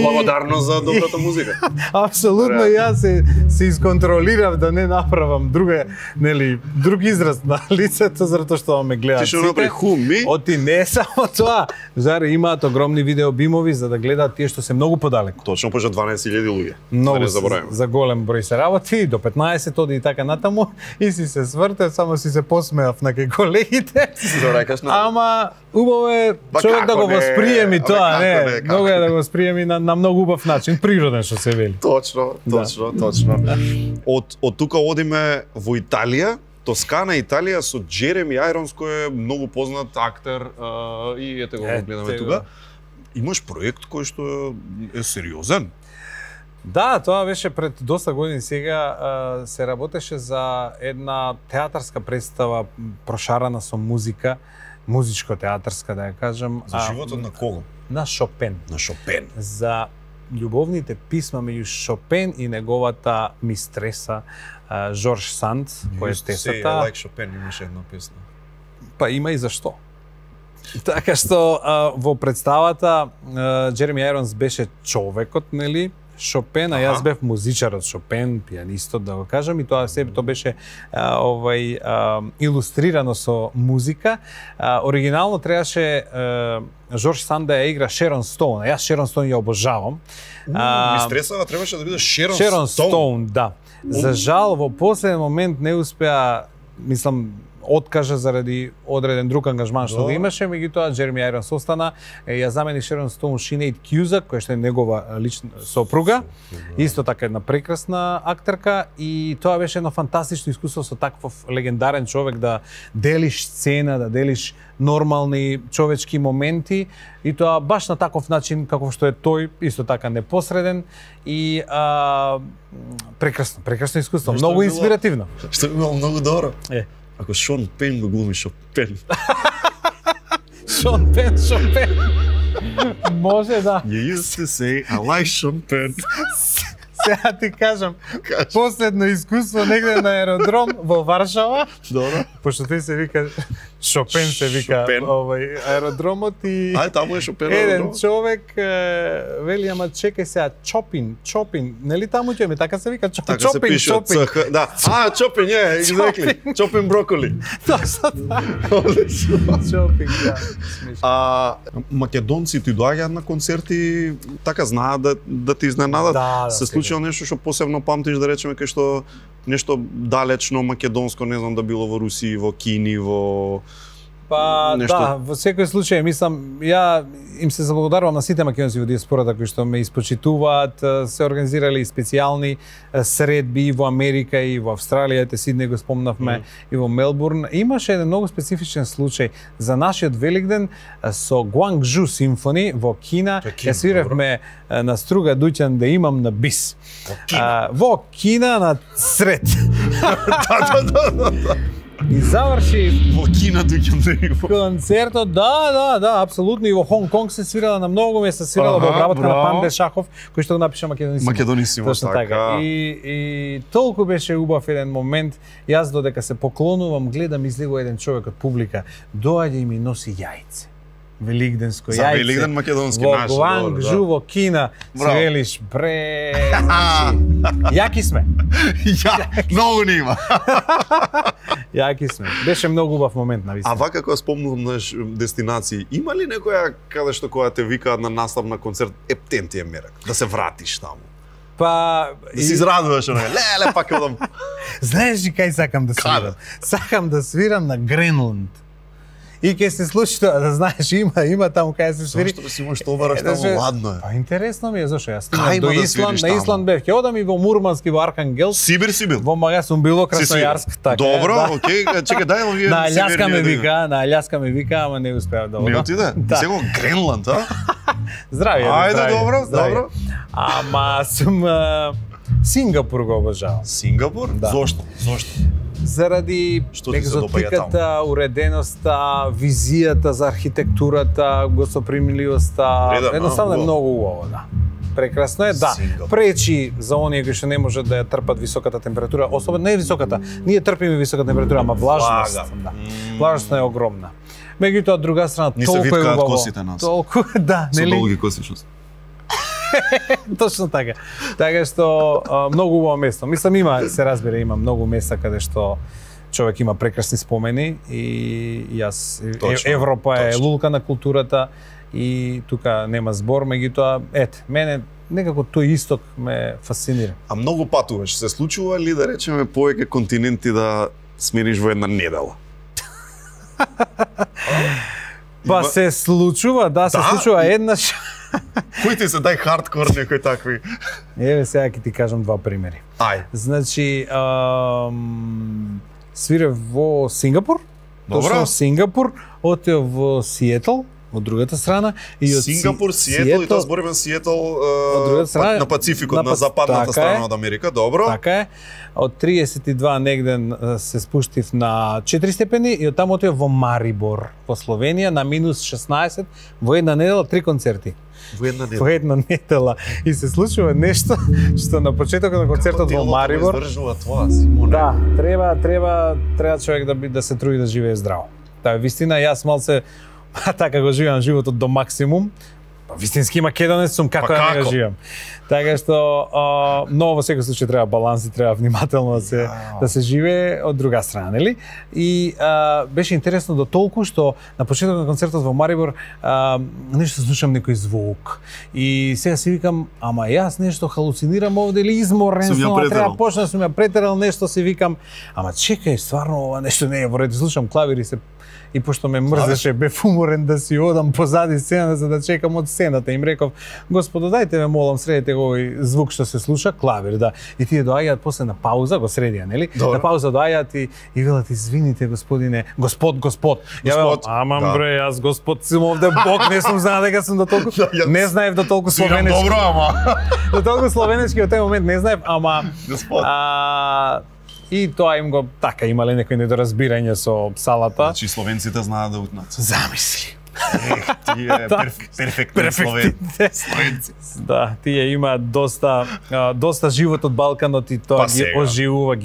Благодарно за добрата музика. Апсолутно, јас се исконтролирав да не направам друг израз на лицето, затоа што ме гледаат сите. Ти што направи хуми? Оти не само тоа. Заре имаат огромни видеобимови за да гледаат тие што се многу подалеку. Точно по 12.000 луѓе. Многу да не забораваме. За голем број се работи, до 15 оди и така натаму, и си се свртев, само си се посмеав на кај колегите. Ама убаво е човек да го восприеми тоа, не. Многу е да го восприеми на многу убав начин, природен што се вели. Точно. Од тука одиме во Италија, Тоскана, Италија, со Джереми Ајронс, кој е многу познат актер и ете го гледаме тука. Имаш проект кој што е сериозен. Да, тоа беше пред доста години. Сега се работеше за една театарска представа прошарана со музика, музичко-театарска, да ја кажам. За животот на кого? На Шопен. На Шопен. За љубовните писма меѓу Шопен и неговата мистреса Жорж Санд, поетесата. I like Шопен, имаше една песна. Па има и зашто. Така што во представата Джереми Ајронс беше човекот, нели? Шопен, а јас бев музичарот Шопен, пианистот, да го кажам, и тоа беше илустрирано со музика. Оригинално требаше Жорж Санд да ја игра Шерон Стоун, а јас Шерон Стоун ја обожавам. Мистресава требаше да биде Шерон Стоун, да. За жал, во последен момент не успеа, мислам, откажа заради одреден друг ангажман што го имаше, меѓутоа Джереми Ајронс остана, ја замени Шерон Стоун Шинеид Кјузак, која што е негова лична сопруга, исто така една прекрасна актерка, и тоа беше едно фантастично искуство со таков легендарен човек, да делиш сцена, да делиш нормални човечки моменти, и тоа баш на таков начин како што е тој, исто така непосреден и прекрасно искуство, многу инспиративно. Што било многу добро. Ако Шон Пен го глуми Шопен. Шон Пен. Може да. You used to say, I like Шон Пен. Сега ти кажам, последно искуство негде на аеродром во Варшава. Добро. Пошто тој се вика Шопен се вика аеродромот и Ај, таму е Шопен еден аеродром. човек вели ама чекај сега Чопин, нели таму ќе ми така се вика Така се пише ЦХ. Да. Чопин е, изрекли. Чопин броколи. Точно така. Чопин, да. Смешно. Македонци ти доаѓаат на концерти, така знаат да ти изненадат. Да, се случило нешто што посебно памтиш, да речеме, кај што нешто далечно македонско, не знам да било во Русија, во Кини, во Па нешто... да, во секој случај мислам ја им се заблагодарувам на сите македонци во диаспората кои што ме испочитуваат, се организирали и специјални средби и во Америка и во Австралија, Сиднеј го спомнавме, и во Мелбурн. Имаше еден многу специфичен случај за нашиот Великден со Гуангжу симфони во Кина. Ја свиревме на Струга Дуќан да имам на бис. Во Кина на сред. Да. И заврши Во Кина дуќам да имам. концертот, да, апсолутно, и во Хонг Конг се свирала на многу места, свирала во обработка на Панде Шахов, кој што го напиша Македонисимо. Македонисимо, Точно така. И толку беше убав еден момент, јас додека се поклонувам, гледам излегува еден човек од публика, доаѓа и ми носи јајце. Великденско За јајце. Великден македонски во наш. Гуангжу, во Кина. Си велиш, значи, јаки сме. Многу нема. Јаки сме. Беше многу убав момент, навистина. А вака кога спомнувам на дестинации, има ли некоја каде што кога те викаат на настав на концерт, ептен ти е мерак, да се вратиш таму? Па Да се израдуваш, леле, пак одам. Знаеш ли кај сакам да свирам? Сакам да свирам на Гренланд. И ќе се случи тоа, да знаеш, има таму кај се свири. Зашто си можеш обараш таму, ладно е. Па интересно ми е, зашо јас Кај стигнав до има да Исланд, свириш на таму? Исланд бев. Ќе одам и во Мурмански, во Архангелск. Сибир си бил? Во мага сум било Краснојарск, така. Добро, да. окей, чекај, дај вие. На Аљаска ме вика, ама не успеав да одам. Не отиде? Да. Сега Гренланд, а? Здравје. Ајде, здравје. добро. Ама сум Сингапур го обожавам. Сингапур? Да. Зошто? Заради Што ти се допаѓа екзотиката, уреденоста, визијата за архитектурата, гостопримливоста, Редовно, едноставно е убаво. многу убаво, да. Прекрасно е, да. Сингапур. Пречи за оние кои што не можат да ја трпат високата температура, особено не високата. Ние трпиме висока температура, ама влажност, да. Влажност е огромна. Меѓутоа, од друга страна, Ни се толку е виткаат убаво. косите нас. Толку, да, Со нели? долги коси што се. Точно така. Така што многу убаво место. Мислам има, се разбира, има многу места каде што човек има прекрасни спомени и јас Точно, Европа е точно. лулка на културата и тука нема збор, меѓутоа мене некако тој исток ме фасцинира. А многу патуваш. Се случува ли да речеме повеќе континенти да смириш во една недела? Па се случува, да, се случува еднаш. Кои ти се дај хардкор некои такви? Еве сега ќе ти кажам два примери. Ај. Значи, свирев во Сингапур. Добро. Точно Сингапур, отидов во Сиетл, од другата страна и од Сингапур, Сиетл, и тоа збориме Сиетл другата страна, на Пацификот, на западната така страна е. од Америка, добро. Така е. Од 32 негден се спуштив на 4 степени и од таму отидов во Марибор, во Словенија, на минус 16, во една недела 3 концерти. Во една Во една недела. И се случува нешто што на почетокот на концертот во Марибор. Издржува тоа, Симоне. Да, треба човек да се труди да живее здраво. Таа вистина, јас малце така го живеам животот до максимум. Вистински македонец сум, како Па да не како? го живеам. Така што но во секој случај треба баланс и треба внимателно да се живее од друга страна, нели? И беше интересно до толку што на почетокот на концертот во Марибор нешто слушам некој звук. И сега си викам, ама јас нешто халуцинирам овде или изморен Сум ја сум, претерал. треба почнам сум ја претерал нешто, си викам, ама чекај, стварно ова нешто не е во ред. Слушам клавир и пошто ме мрзеше, бев уморен да си одам позади сцената за да чекам од сцената. Им реков, господо, дајте ме молам, средите го овој звук што се слуша, клавир, да. И тие доаѓаат после на пауза, го средија, нели? Добро. На пауза доаѓаат и велат, извините, господине, господ. Ја велам, амам да. бре, јас господ сум овде бог, не сум знал дека сум до толку, јас не знаев до толку Свирам словенечки. добро, ама. До толку словенечки во тој момент не знаев, ама Господ. и тоа им го така имале некои недоразбирање со салата. Значи словенците знаат да утнат. Замисли. Тие перфектни словенци. Да, тие имаат доста живот од Балканот и тоа ги оживува,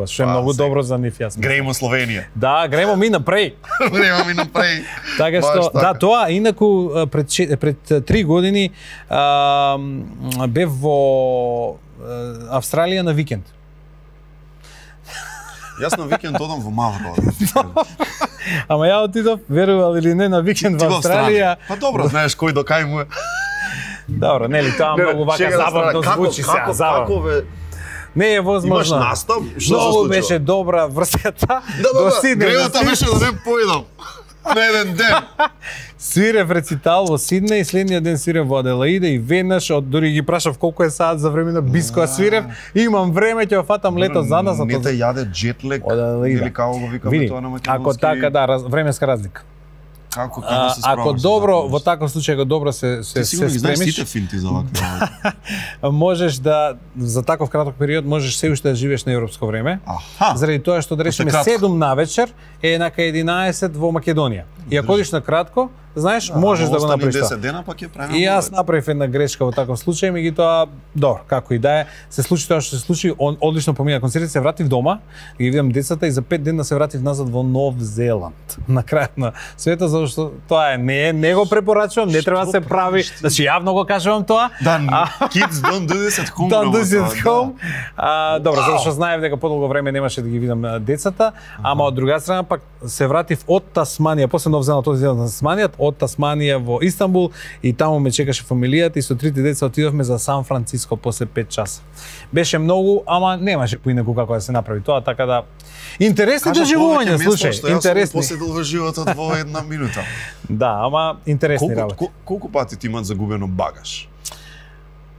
што е многу добро за нив, јас. Грејмо Словенија. Да, грејмо ми напред. Грејмо ми напред. Така што, да, тоа инаку пред 3 години бев во Австралија на викенд. Јас на викенд одам во Мавро. Ама ја отидов, верувал или не, на викенд во Австралија. Па добро, знаеш кој до кај му е. Добро, нели, тоа многу вака забавно звучи сега, забавно. Не е возможно. Имаш настап? Што се Многу случува? беше добра врската. Да, грејата беше да не поидам. На еден ден. Свирев рецитал во Сиднеј, следниот ден свирев во Аделаида и веднаш, дури ги прашав колку е саат за време на бискоа свирев, имам време, ќе го фатам лето за нас. Не те јаде джетлек, или како го викаме тоа на македонски? Ако така, да, временска разлика. Како се справаш? Ако добро, во таков случај, ако добро се знаеш спремиш, сите финти за ваква. можеш да, за таков краток период, можеш се уште да живееш на европско време. Заради тоа што да речеме 7 на вечер е на 11 во Македонија. И ако одиш на кратко, знаеш, можеш да го направиш тоа. 10 дена пак ќе правиме. И јас направив една грешка во таков случај, меѓутоа, добро, како и да е, се случи тоа што се случи, одлично помина концертот, се вратив дома, ги видам децата и за 5 дена се вратив назад во Нов Зеланд. На крајот на светот, зашто тоа не го препорачувам, не треба да се прави, значи јавно го кажувам тоа. Да, kids don't do this at home. Don't do this at home. Добро, зашто знаев дека подолго време немаше да ги видам децата, ама од друга страна пак се вратив од Тасманија, после Нов Зеланд одидов на Тасманија, од Тасманија во Истанбул и таму ме чекаше фамилијата и со трите деца отидовме за Сан Франциско после 5 часа. Беше многу, ама немаше поинаку како да се направи тоа, така да интересни доживувања, слушај, интересни. После долго животот во една минута. Да, ама интересни работи. Колку пати ти имаат загубено багаж?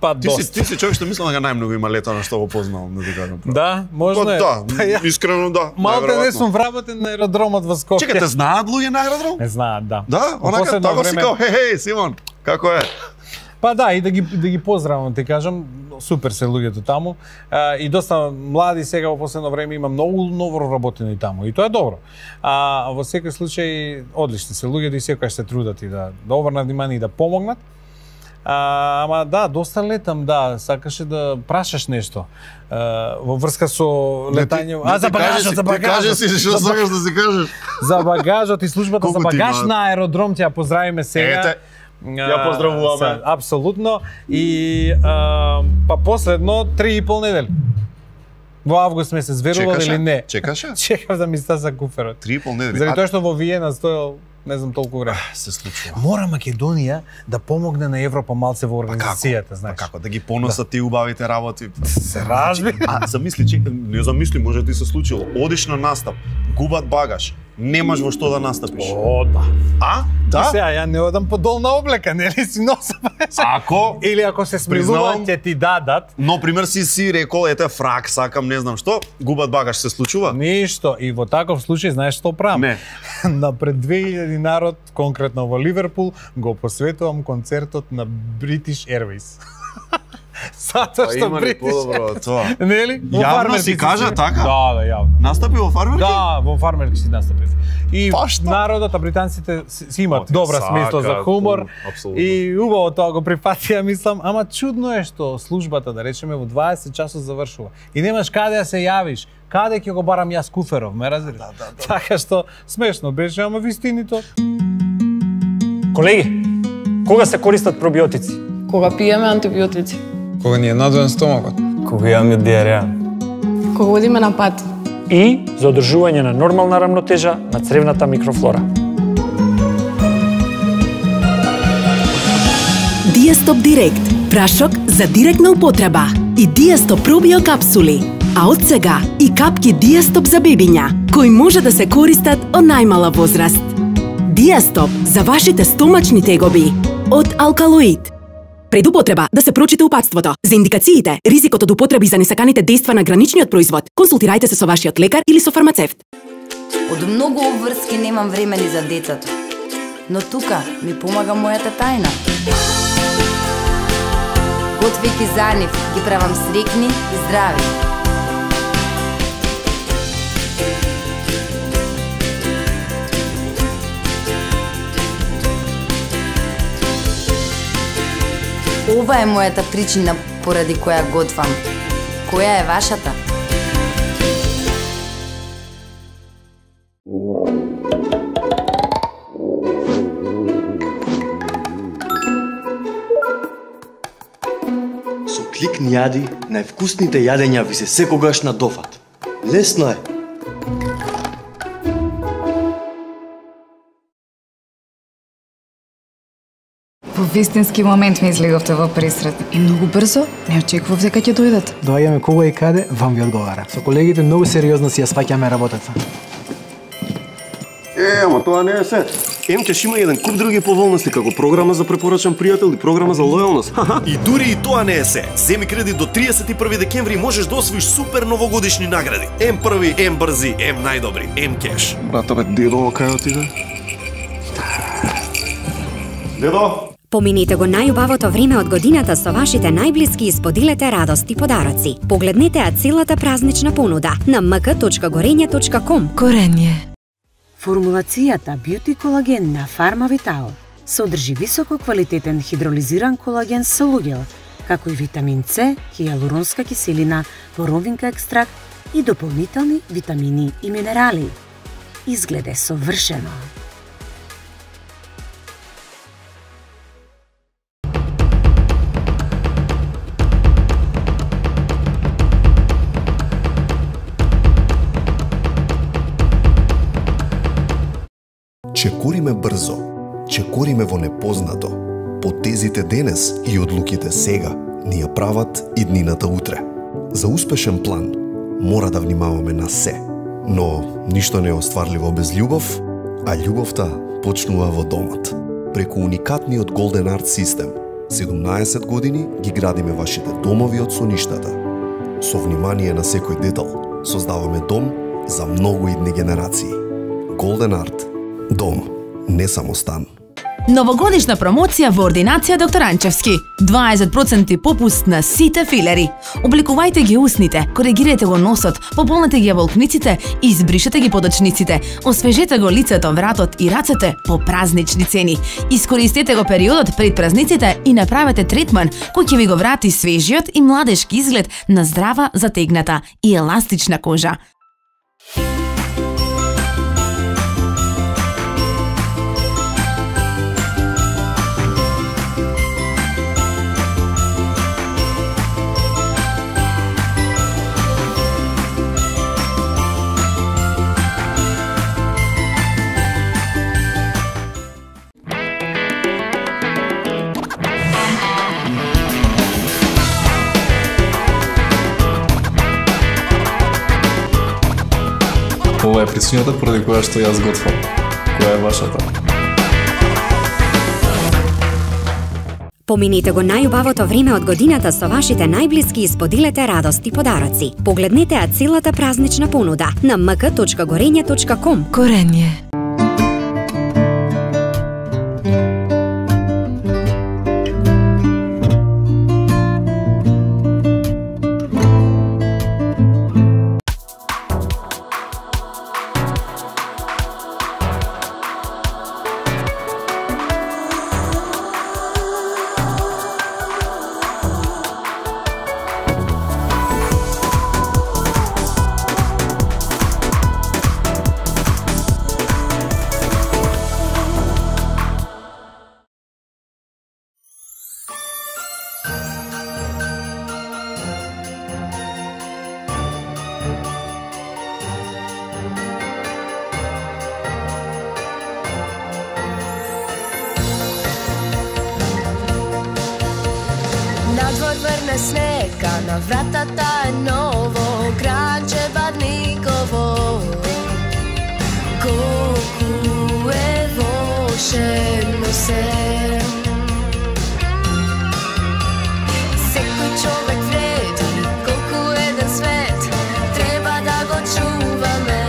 Па Ти доста. си човек што мислам дека најмногу има лета на што го познавам, да ти кажам. Да, можно е. Да, искрено да. Малте не сум вработен на аеродромот во Скопје. Чекате, знаат луѓе на аеродром? Не знаат, да. Да, онака тако си као, хеј, Симон, како е? Па да, и да ги поздравам, ти кажам, супер се луѓето таму. И доста млади сега во последно време има многу ново работено и таму. И тоа е добро. Во секој случај одлични се луѓето и секој се трудат и да обрнат внимание и да помогнат. Ама да, доста летам, да, сакаше да прашаш нешто во врска со летање. За багажот, за багажот. Кажи си што сакаш да си кажеш. За багажот и службата за багаж на аеродром ќе ја поздравиме сега. Ете, ја поздравуваме. Апсолутно. И па последно 3,5 недели. Во август месец, верувал или не? Чекаше? Чекав да ми стаса куферот. 3,5 недели. Заради тоа што во Виена стоел не знам толку време. Се случува. Мора Македонија да помогне на Европа малце во организацијата, знаеш. Како да ги поносат ти убавите работи. Се разби. Замисли, не замисли, може да ти се случило. Одиш на настап, губат багаж, немаш во што да настапиш. О, да. Да? И сега ја не одам по долна облека, нели си носам. Ако или ако се смилуваат ќе ти дадат. Но пример си рекол ете фрак, сакам, не знам што, губат багаж, се случува? Ништо. И во таков случај знаеш што правам? Не. На пред 2000 народ, конкретно во Ливерпул, го посветувам концертот на British Airways. Затоа што Бритиш подобро од тоа. Нели? Јавно си кажа така? Да, јавно. Настапи во фармерки? Да, во фармерки си настапив. И народот, а британците си имаат добра смисла за хумор. И убаво тоа го прифатија, мислам, ама чудно е што службата, да речеме, во 20 часот завршува. И немаш каде да се јавиш. Каде ќе го барам јас куферов, ме разбираш? Да. Така што смешно беше, ама вистинито. Колеги, кога се користат пробиотици? Кога пиеме антибиотици. Кога ни е надоен стомакот. Кога имаме диареја. Кога одиме на пат. И за одржување на нормална рамнотежа на цревната микрофлора. Диастоп Директ, прашок за директна употреба и Диастоп пробио капсули, а од сега и капки Диастоп за бебиња, кои може да се користат од најмала возраст. Диастоп за вашите стомачни тегоби од Алкалоид. Пред употреба да се прочита упатството. За индикациите, ризикот од употреби за несаканите дејства на граничниот производ, консултирајте се со вашиот лекар или со фармацевт. Од многу обврски немам време ни за децата. Но тука ми помага мојата тајна. Готвејќи за нив, ги правам срекни и здрави. Ова е мојата причина поради која готвам. Која е вашата? Со клик нијади, највкусните јадења ви се секогаш на дофат. Лесно е. Во вистински момент ме излеговте во пресрет. И многу брзо, не очекував дека ќе дојдат. Доаѓаме кога и каде, вам ви одговара. Со колегите многу сериозно си ја сваќаме работата. Ама тоа не е се. МЧ има еден куп други поволности, како програма за препорачан пријател и програма за лојалност. И дури и тоа не е се. Земи кредит до 31 декември можеш да освоиш супер новогодишни награди. М1, М-брзи, М-најдобри, М-кеш. Братове, дедо, кај отиде? Дедо! Поминете го најубавото време од годината со вашите најблиски и споделете радост и подароци. Погледнете ја целата празнична понуда на mk.gorenje.com. Gorenje. Формулацијата Beauty колаген на Pharma Vital содржи високо квалитетен хидролизиран колаген со луѓел, како и витамин С, хијалуронска киселина, боровинка екстракт и дополнителни витамини и минерали. Изгледе совршено. Чекориме брзо, чекориме во непознато. Потезите денес и одлуките сега ни ја прават иднината утре. За успешен план мора да внимаваме на се, но ништо не е остварливо без љубов, а љубовта почнува во домот. Преку уникатниот Golden Art систем, 17 години ги градиме вашите домови од соништата. Со внимание на секој детал, создаваме дом за многу идни генерации. Golden Art. Дом, не само стан. Новогодишна промоција во ординација доктор Анчевски. 20% попуст на сите филери. Обликувајте ги усните, коригирајте го носот, пополнете ги волкниците и избришете ги подочниците. Освежете го лицето, вратот и рацете по празнични цени. Искористете го периодот пред празниците и направете третман кој ќе ви го врати свежиот и младешки изглед на здрава, затегната и еластична кожа. Ова е причината поради која што јас готвам. Која е вашата? Поминете го најубавото време од годината со вашите најблиски и споделете радост и подароци. Погледнете ја целата празнична понуда на mk.gorenje.com. Gorenje. Надвор врне снега, на вратата е ново, гранче бадниково. Колку е волшебно се. Секој човек вреди, колку еден свет, треба да го чуваме.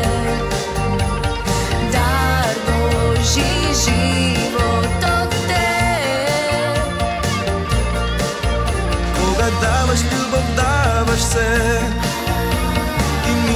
Дар Божи животот даваш љубов, даваш се и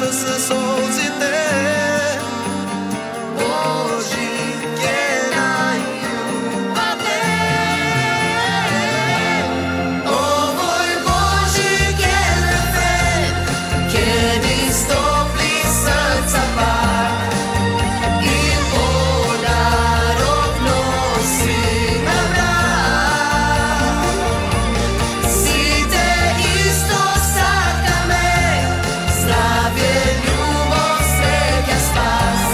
да се солзите Божи ке најубаве Овој Божи ке лепе ке ни стопли срца пак и подарок носи на врат Сите исто сакаме здравје, љубов, среќа, спас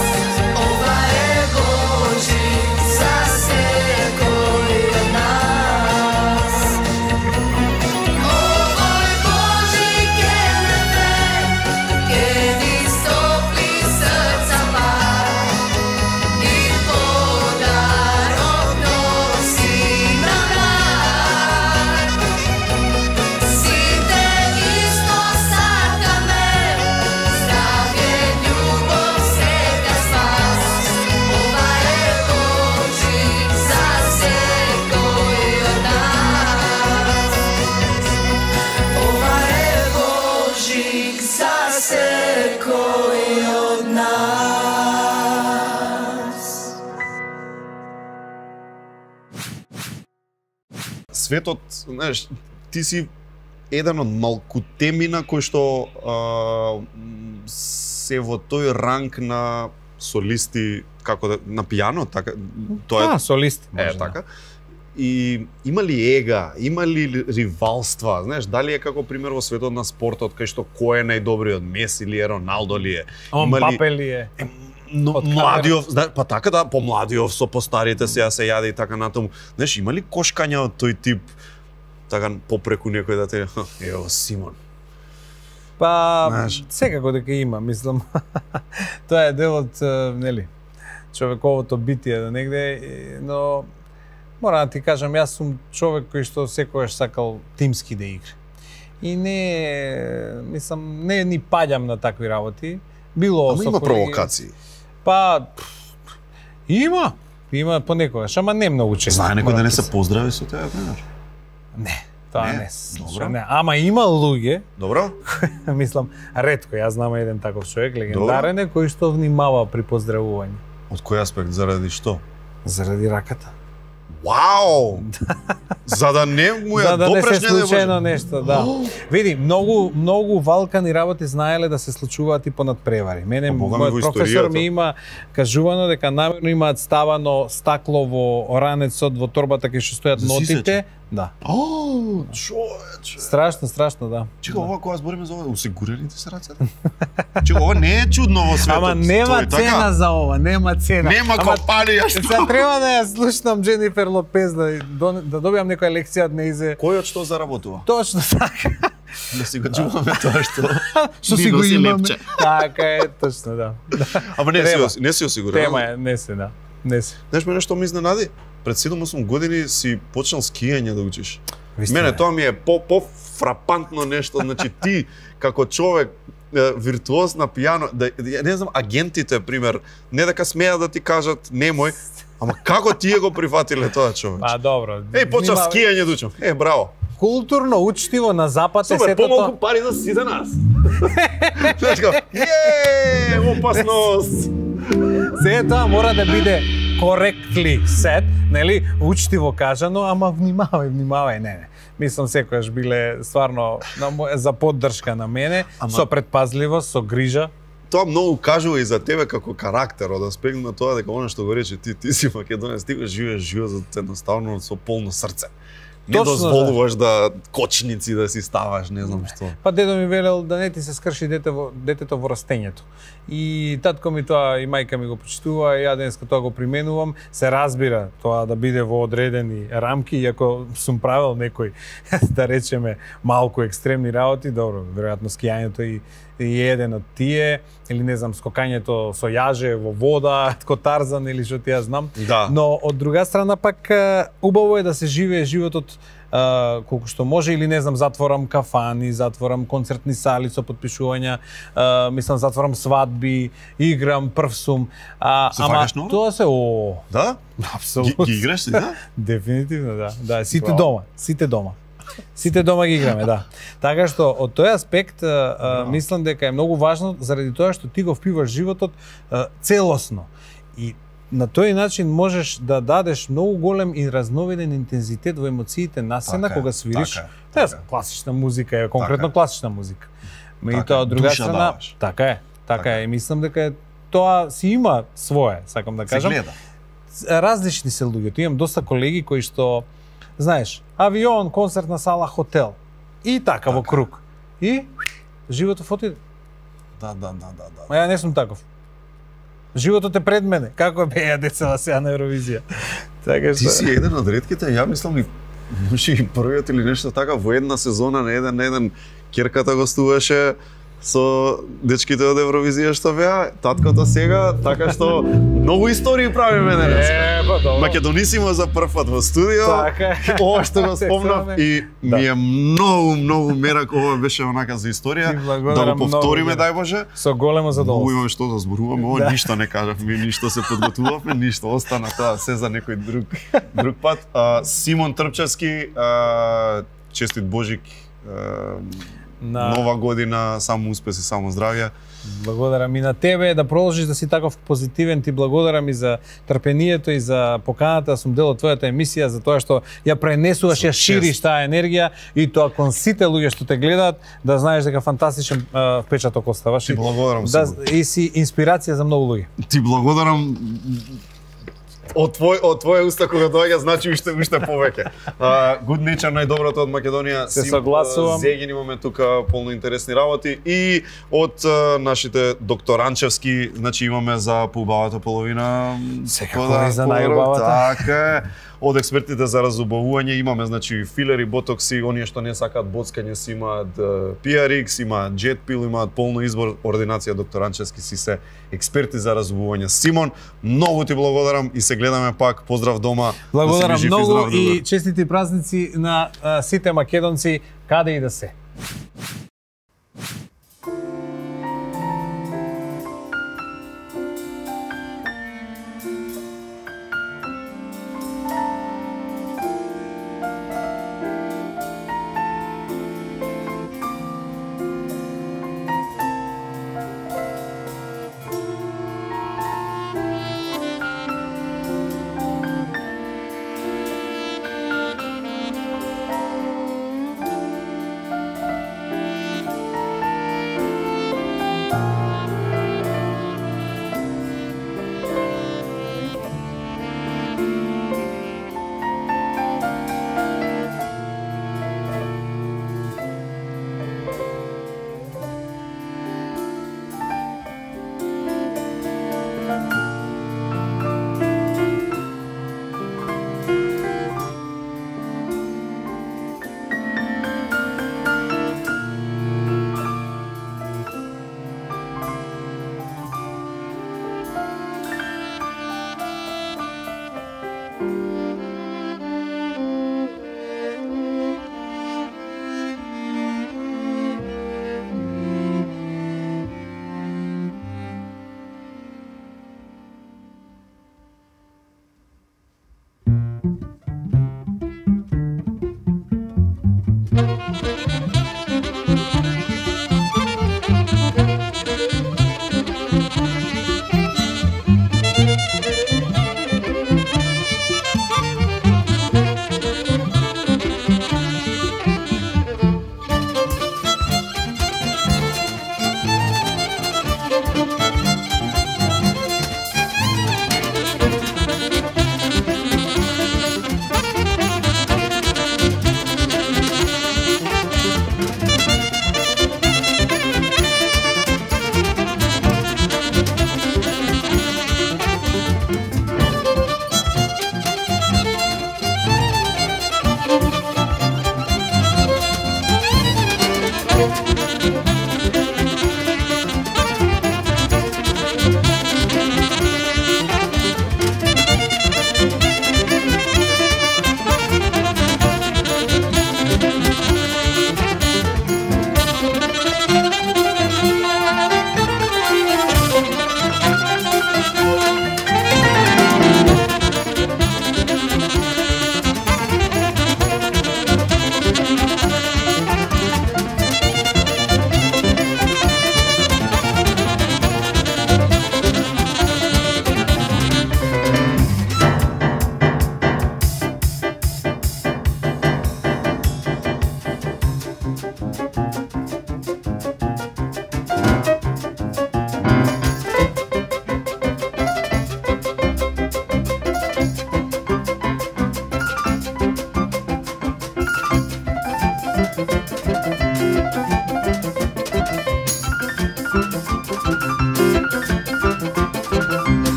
Ова е Божи за секој од нас Овој Божи ке лепе ке ни стопли срца пак и подарок носи на врат Сите исто сакаме здравје, љубов, среќа, спас Ова е Божи за секој од нас Ова е Божи за секој од нас Светот, знаеш, ти си еден од малкутемина кој што се во тој ранг на солисти, како да, на пијано, така, тоа е солисти, е така. И има ли ега, има ли ривалства, знаеш, дали е како пример во светот на спортот кај што кој е најдобриот, Меси ли е, Роналдо ли е? Мбапе ли е? Но младиов, па така да, помладиов со постарите сега се јаде и така натаму. Знаеш, има ли кошкања од тој тип, така попреку некој да те, ево Симон? Па, секако дека има, мислам. Тоа е дел од, нели, човековото битие до негде, но мора да ти кажам, јас сум човек кој што секогаш сакал тимски да игра. И не, мислам, не ни паѓам на такви работи. Било Ама има провокации. Па, има понекогаш, ама не многу често. Знае некој да не се поздрави со теја, пример? Не, тоа не се случува. Не. Ама има луѓе. Добро. Мислам, ретко, јас знам еден таков човек, легендарен е, кој што внимава при поздравување. Од кој аспект, заради што? Заради раката. Вау! За да не му ја допреш, не се случајно нешто, да. Види, многу валкани работи знаеле да се случуваат и понад превари. Мене мојот професор ми има кажувано дека намерно имаат ставано стакло во ранецот во торбата кај што стојат нотите. Да. О, човече. Страшно, да. Чека, ова кога збориме за ова, осигурените се рацете? Чека, ова не е чудно во светот. Ама нема цена за ова, нема цена. Нема компанија што. Сега треба да ја слушнам Дженифер Лопез да добиам некоја лекција од нејзе. Кој од што заработува? Точно така. Да си го чуваме тоа што си го имаме. Така е, точно, да. Ама не си осигурен. Тема е, не се, да. Не се. Знаеш мене што ми изненади? Пред 7-8 години си почнал скијање да учиш. Вистина. Мене тоа ми е по-фрапантно нешто, значи ти како човек виртуоз на пијано, да не знам агентите пример, не дека смеат да ти кажат немој, ама како тие го прифатиле тоа човече? А добро. Почнав скијање да учам. Браво. Културно, учтиво, на запад е сето тоа. Помалку пари за сите нас. Опасност. Се тоа мора да биде correctly set, нели, учтиво кажано, ама внимавај, не. Мислам секогаш биле стварно за поддршка на мене, со предпазливост, со грижа. Тоа многу кажува и за тебе како карактер, од аспект на тоа дека она што го рече ти си македонец, ти го живееш животот едноставно со полно срце. Не дозволуваш да кочници да си ставаш, не знам што. Па дедо ми велел да не ти се скрши детето во растењето. И татко ми тоа и мајка ми го почитува, и ја денеска тоа го применувам. Се разбира тоа да биде во одредени рамки, иако сум правил некој, да речеме, малку екстремни работи, добро, веројатно скијањето и еден од тие, или не знам, скокањето со јаже во вода, ко Тарзан или што ти ја знам. Да. Но од друга страна пак убаво е да се живее животот колку што може, или не знам, затворам кафани, затворам концертни сали со потпишувања, мислам, затворам свадби, играм, прв сум. Се фаќаш ново? Тоа се, Да? Апсолутно. Ги играш си, да? Дефинитивно, да. Да, сите дома. Сите дома ги играме, да. Така што од тој аспект мислам дека е многу важно заради тоа што ти го впиваш животот целосно. И на тој начин можеш да дадеш многу голем и разновиден интензитет во емоциите на сцена кога свириш. Класична музика е конкретно класична музика. Меѓутоа од друга страна, така е. И мислам дека тоа си има свое, сакам да кажам. Се гледа. Различни се луѓето. Имам доста колеги кои што, знаеш, авион, концертна сала, хотел. И така во круг. И животот отиде. Да. Ма ја не сум таков. Животот е пред мене. Како беа децата сега на Евровизија? Така што... Ти си еден од ретките, ја мислам може и првиот или нешто така во една сезона на еден керката гостуваше со дечките од Евровизија што беа, таткото сега, така што многу истории правиме денес. Македонисимо за прв пат во студио. Така. Ова што го спомнав и ми е многу мерак, ова беше онака за историја. Да го повториме, дај Боже. Со големо задоволство. Многу имаме што да зборуваме, ова ништо не кажавме, ништо се подготувавме, ништо остана тоа се за некој друг пат. Симон Трпчевски, честит Божик. Нова година, само успех и само здравје. Благодарам и на тебе, да продолжиш да си таков позитивен, ти благодарам и за трпението и за поканата, сум дел од твојата емисија, за тоа што ја пренесуваш, ја шириш таа енергија и тоа кон сите луѓе што те гледаат, да знаеш дека фантастичен впечаток оставаш. Ти благодарам и си инспирација за многу луѓе. Ти благодарам. Од твоја уста кога доаѓа, значи уште повеќе. Good Nature, најдоброто од Македонија. Се согласувам. Зегин имаме тука полно интересни работи и од нашите докторанчевски, значи имаме за поубавата половина. Секако за најубавата. Така. Од експертите за разубавување имаме значи филери, ботокси, оние што не сакаат боцкање си имаат PRX, имаат Jet Pill, имаат полно избор, ординација докторанчевски си се експерти за разубавување. Симон, многу ти благодарам и се гледаме пак. Поздрав дома. Благодарам многу и честити празници на сите македонци каде и да се.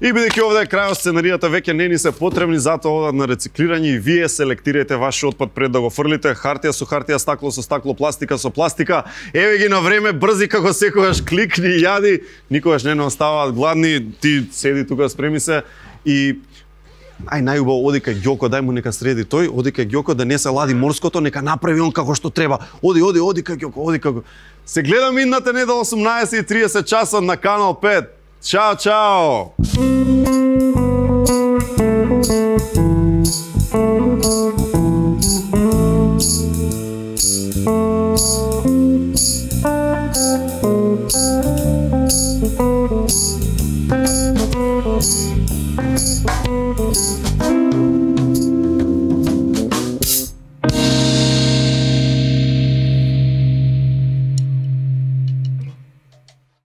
И бидејќи овде е крајот, сценаријата веќе не ни се потребни, затоа одат на рециклирање и вие селектирајте вашиот отпад пред да го фрлите. Хартија со хартија, стакло со стакло, пластика со пластика. Еве ги на време, брзи како секогаш, кликни, јади. Никогаш не оставаат гладни. Ти седи тука, спреми се и ај најубаво оди кај Ѓоко, дај му нека среди тој, оди кај Ѓоко да не се лади морското, нека направи он како што треба. Оди кај Ѓоко, оди како. Се гледам идната недела 18:30 часот на Канал 5. Чао, чао.